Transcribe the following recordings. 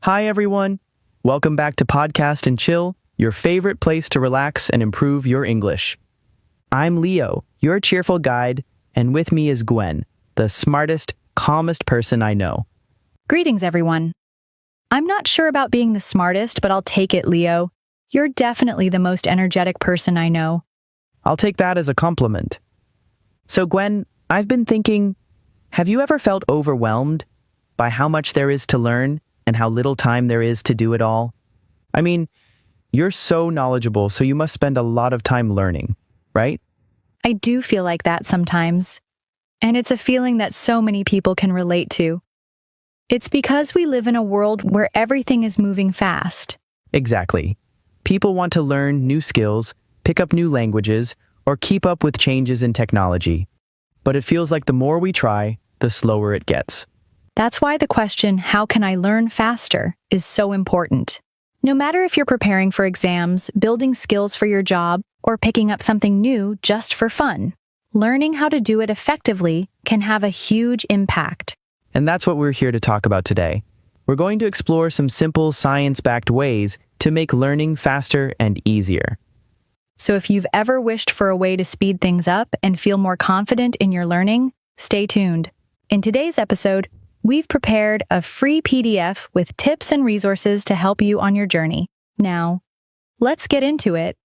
Hi, everyone. Welcome back to Podcast and Chill, your favorite place to relax and improve your English. I'm Leo, your cheerful guide, and with me is Gwen, the smartest, calmest person I know. Greetings, everyone. I'm not sure about being the smartest, but I'll take it, Leo. You're definitely the most energetic person I know. I'll take that as a compliment. So, Gwen, I've been thinking, have you ever felt overwhelmed by how much there is to learn and how little time there is to do it all? I mean, you're so knowledgeable, so you must spend a lot of time learning, right? I do feel like that sometimes, and it's a feeling that so many people can relate to. It's because we live in a world where everything is moving fast. Exactly. People want to learn new skills, pick up new languages, or keep up with changes in technology. But it feels like the more we try, the slower it gets. That's why the question, how can I learn faster, is so important. No matter if you're preparing for exams, building skills for your job, or picking up something new just for fun, learning how to do it effectively can have a huge impact. And that's what we're here to talk about today. We're going to explore some simple science-backed ways to make learning faster and easier. So if you've ever wished for a way to speed things up and feel more confident in your learning, stay tuned. In today's episode, we've prepared a free PDF with tips and resources to help you on your journey. Now, let's get into it.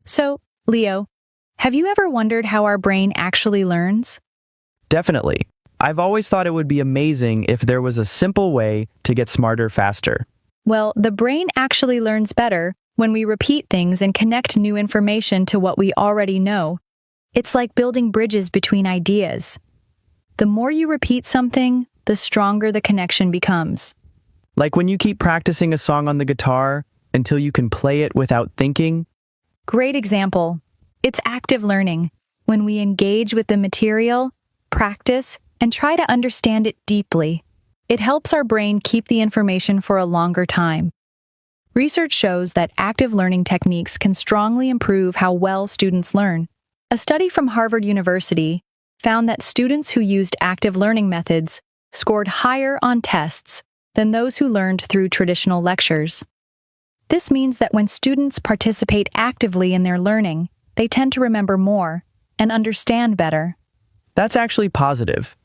So, Leo, have you ever wondered how our brain actually learns? Definitely. I've always thought it would be amazing if there was a simple way to get smarter faster. Well, the brain actually learns better when we repeat things and connect new information to what we already know. It's like building bridges between ideas. The more you repeat something, the stronger the connection becomes. Like when you keep practicing a song on the guitar until you can play it without thinking. Great example. It's active learning. When we engage with the material, practice, and try to understand it deeply, it helps our brain keep the information for a longer time. Research shows that active learning techniques can strongly improve how well students learn. A study from Harvard University found that students who used active learning methods scored higher on tests than those who learned through traditional lectures. This means that when students participate actively in their learning, they tend to remember more and understand better. That's actually positive.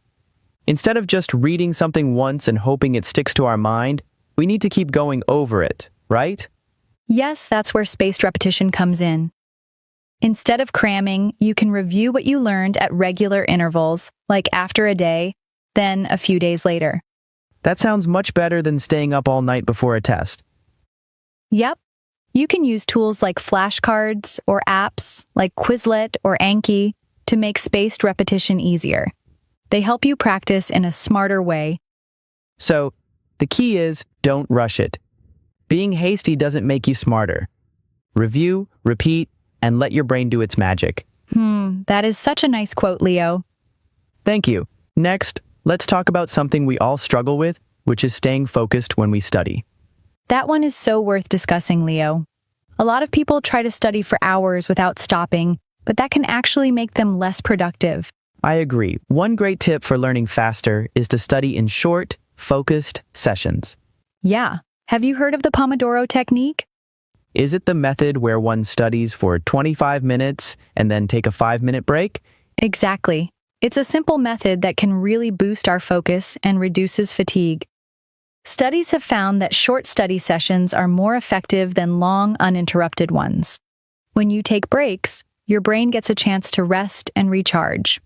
Instead of just reading something once and hoping it sticks to our mind, we need to keep going over it, right? Yes, that's where spaced repetition comes in. Instead of cramming, you can review what you learned at regular intervals, like after a day, then a few days later. That sounds much better than staying up all night before a test. Yep. You can use tools like flashcards or apps like Quizlet or Anki to make spaced repetition easier. They help you practice in a smarter way. So, the key is, don't rush it. Being hasty doesn't make you smarter. Review, repeat, and let your brain do its magic. That is such a nice quote, Leo. Thank you. Next, let's talk about something we all struggle with, which is staying focused when we study. That one is so worth discussing, Leo. A lot of people try to study for hours without stopping, but that can actually make them less productive. I agree. One great tip for learning faster is to study in short, focused sessions. Yeah. Have you heard of the Pomodoro technique? Is it the method where one studies for 25 minutes and then take a 5-minute break? Exactly. It's a simple method that can really boost our focus and reduces fatigue. Studies have found that short study sessions are more effective than long, uninterrupted ones. When you take breaks, your brain gets a chance to rest and recharge.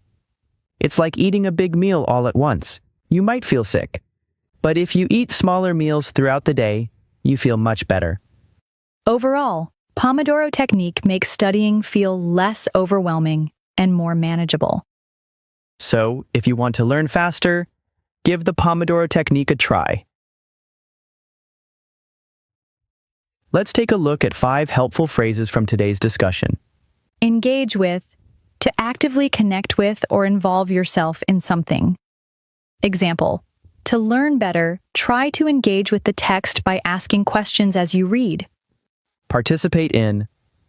It's like eating a big meal all at once. You might feel sick. But if you eat smaller meals throughout the day, you feel much better. Overall, Pomodoro technique makes studying feel less overwhelming and more manageable. So, if you want to learn faster, give the Pomodoro technique a try. Let's take a look at 5 helpful phrases from today's discussion. Engage with, to actively connect with or involve yourself in something. Example, to learn better, try to engage with the text by asking questions as you read. Participate in,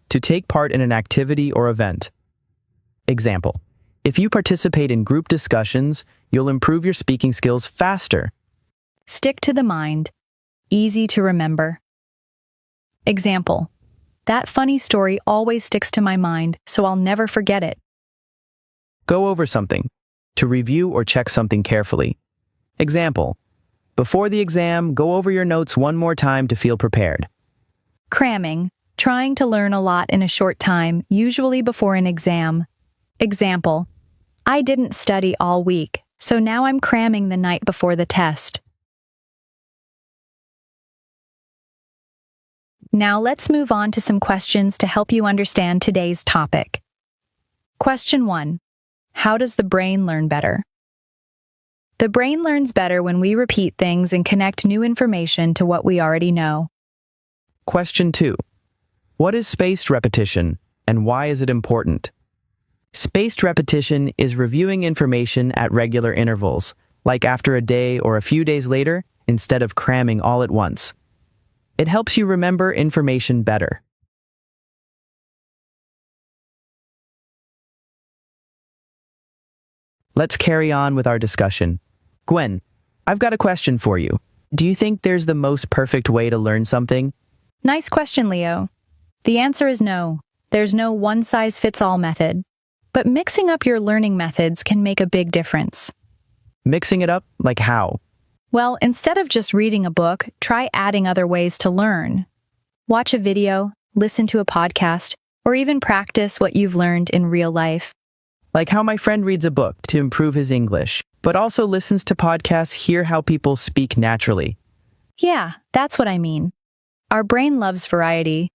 to take part in an activity or event. Example, If you participate in group discussions, you'll improve your speaking skills faster. Stick to the mind. Easy to remember. Example. That funny story always sticks to my mind, so I'll never forget it. Go over something. To review or check something carefully. Example. Before the exam, go over your notes one more time to feel prepared. Cramming. Trying to learn a lot in a short time, usually before an exam. Example. I didn't study all week, so now I'm cramming the night before the test. Now let's move on to some questions to help you understand today's topic. Question 1. How does the brain learn better? The brain learns better when we repeat things and connect new information to what we already know. Question 2. What is spaced repetition, and why is it important? Spaced repetition is reviewing information at regular intervals, like after a day or a few days later, instead of cramming all at once. It helps you remember information better. Let's carry on with our discussion. Gwen, I've got a question for you. Do you think there's the most perfect way to learn something? Nice question, Leo. The answer is no. There's no one-size-fits-all method. But mixing up your learning methods can make a big difference. Mixing it up? Like how? Well, instead of just reading a book, try adding other ways to learn. Watch a video, listen to a podcast, or even practice what you've learned in real life. Like how my friend reads a book to improve his English, but also listens to podcasts, hear how people speak naturally. Yeah, that's what I mean. Our brain loves variety.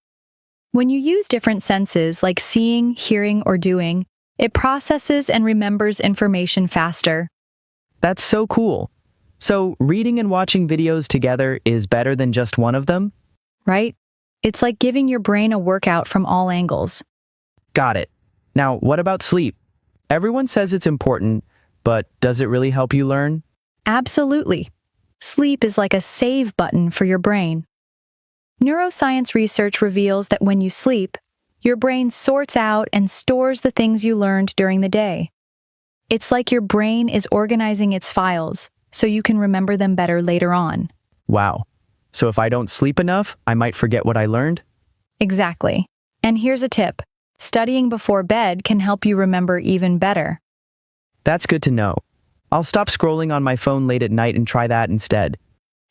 When you use different senses like seeing, hearing, or doing, it processes and remembers information faster. That's so cool. So, reading and watching videos together is better than just one of them? Right? It's like giving your brain a workout from all angles. Got it. Now, what about sleep? Everyone says it's important, but does it really help you learn? Absolutely. Sleep is like a save button for your brain. Neuroscience research reveals that when you sleep, your brain sorts out and stores the things you learned during the day. It's like your brain is organizing its files, so you can remember them better later on. Wow. So if I don't sleep enough, I might forget what I learned? Exactly. And here's a tip. Studying before bed can help you remember even better. That's good to know. I'll stop scrolling on my phone late at night and try that instead.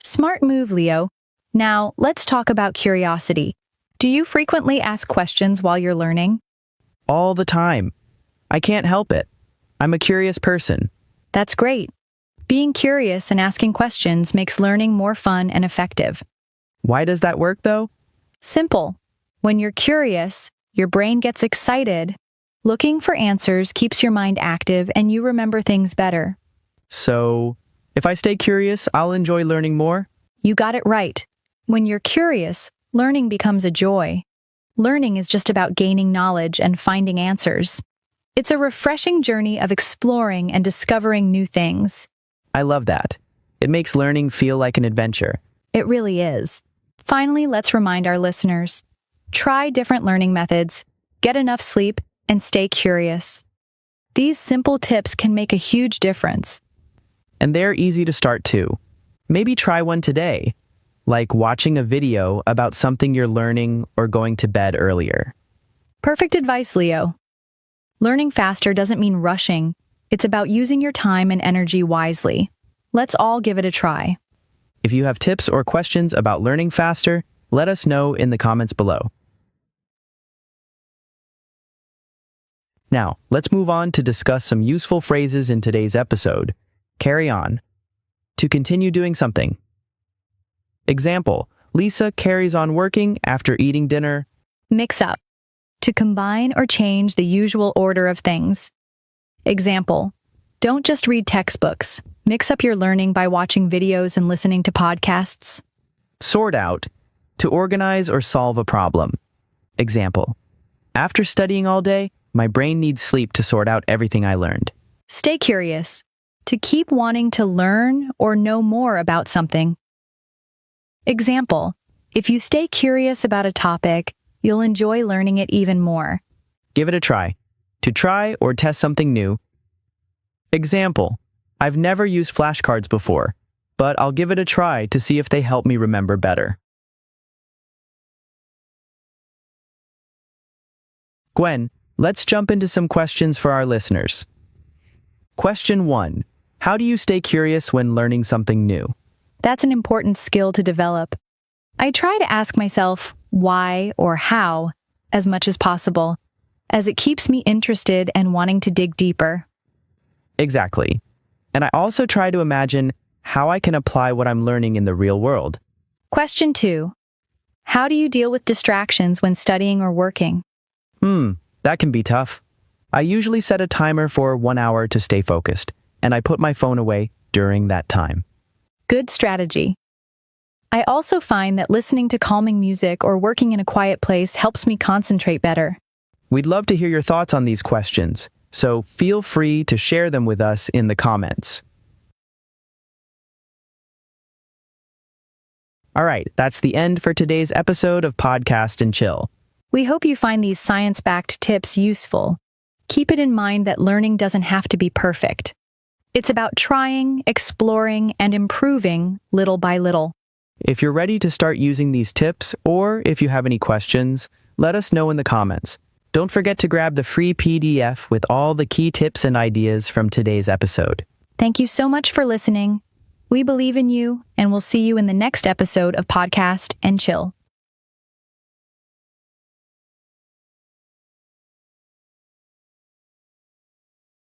Smart move, Leo. Now, let's talk about curiosity. Do you frequently ask questions while you're learning? All the time. I can't help it. I'm a curious person. That's great. Being curious and asking questions makes learning more fun and effective. Why does that work, though? Simple. When you're curious, your brain gets excited. Looking for answers keeps your mind active and you remember things better. So, if I stay curious, I'll enjoy learning more? You got it right. When you're curious, learning becomes a joy. Learning is just about gaining knowledge and finding answers. It's a refreshing journey of exploring and discovering new things. I love that. It makes learning feel like an adventure. It really is. Finally, let's remind our listeners. Try different learning methods, get enough sleep, and stay curious. These simple tips can make a huge difference. And they're easy to start too. Maybe try one today, like watching a video about something you're learning or going to bed earlier. Perfect advice, Leo. Learning faster doesn't mean rushing. It's about using your time and energy wisely. Let's all give it a try. If you have tips or questions about learning faster, let us know in the comments below. Now, let's move on to discuss some useful phrases in today's episode. Carry on. To continue doing something. Example, Lisa carries on working after eating dinner. Mix up. To combine or change the usual order of things. Example, don't just read textbooks. Mix up your learning by watching videos and listening to podcasts. Sort out. To organize or solve a problem. Example, after studying all day, my brain needs sleep to sort out everything I learned. Stay curious. To keep wanting to learn or know more about something. Example, if you stay curious about a topic, you'll enjoy learning it even more. Give it a try. To try or test something new, Example, I've never used flashcards before, but I'll give it a try to see if they help me remember better. Gwen, let's jump into some questions for our listeners. Question 1. How do you stay curious when learning something new? That's an important skill to develop. I try to ask myself why or how as much as possible, as it keeps me interested and wanting to dig deeper. Exactly. And I also try to imagine how I can apply what I'm learning in the real world. Question 2. How do you deal with distractions when studying or working? That can be tough. I usually set a timer for 1 hour to stay focused, and I put my phone away during that time. Good strategy. I also find that listening to calming music or working in a quiet place helps me concentrate better. We'd love to hear your thoughts on these questions, so feel free to share them with us in the comments. All right, that's the end for today's episode of Podcast and Chill. We hope you find these science-backed tips useful. Keep it in mind that learning doesn't have to be perfect. It's about trying, exploring, and improving little by little. If you're ready to start using these tips, or if you have any questions, let us know in the comments. Don't forget to grab the free PDF with all the key tips and ideas from today's episode. Thank you so much for listening. We believe in you, and we'll see you in the next episode of Podcast and Chill.